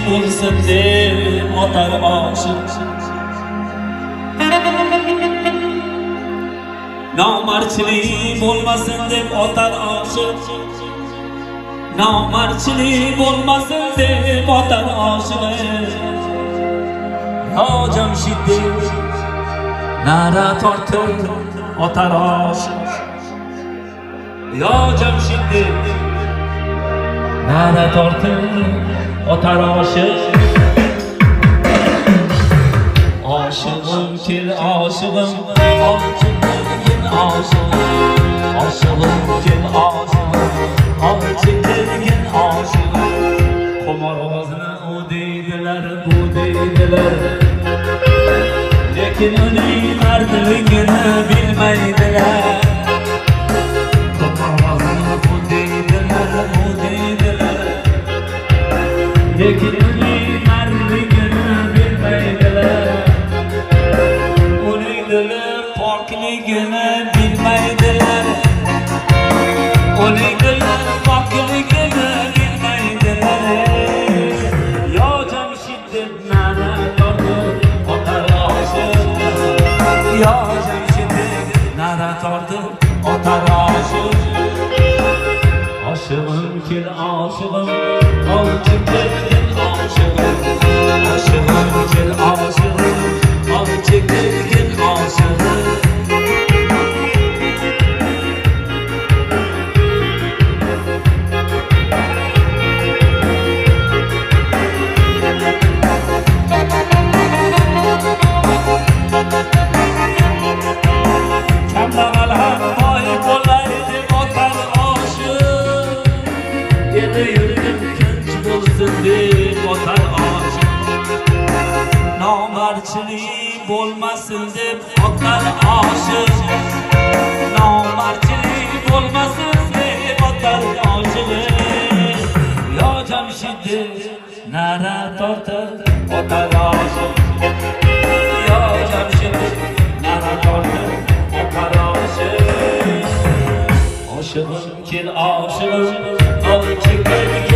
bo'lsin deb otar oshiq. Nomardchilik bo'lmasin deb otar oshiq. Nomardchilik bo'lmasin deb otar oshiq. Yo Jamshid nara tortib otar oshiq. Yo Jamshid nara tortib otar oshiq. Oshig'im kel oshig'im, olchinligin oshig'im. Oshig'im kel oshig'im, olchinligin oshig'im. Qomar ovozni u deydilar, bu deydilar, lekin uning mardligini bilmaydilar. Qomar ovozni u deydilar, bu deydilar, lekin uning mardligini bilmaydilar. Uning dili pokligini bilmaydilar. Uning dili pokligini bilmaydilar. Yo Jamshid deb nara tortib otar oshiq. Yo Jamshid deb nara tortib otar oshiq. Oshig'im kel oshig'im, olchinligin oshig'im. Oshig'im kel oshig'im, olchinligin oshig'im. Kambag'al ham boy bo'lay deb otar oshiq. Eli yurtim tinch bo'lsin deb otar oshiq. Nomardchilik bo'lmasin deb otar oshiq. Nomardchilik bo'lmasin deb otar oshiq. Yo Jamshid nara tortib otar oshiq. Yo Jamshid nara tortib otar oshiq. Oshig'im kel oshig'im, olchinligin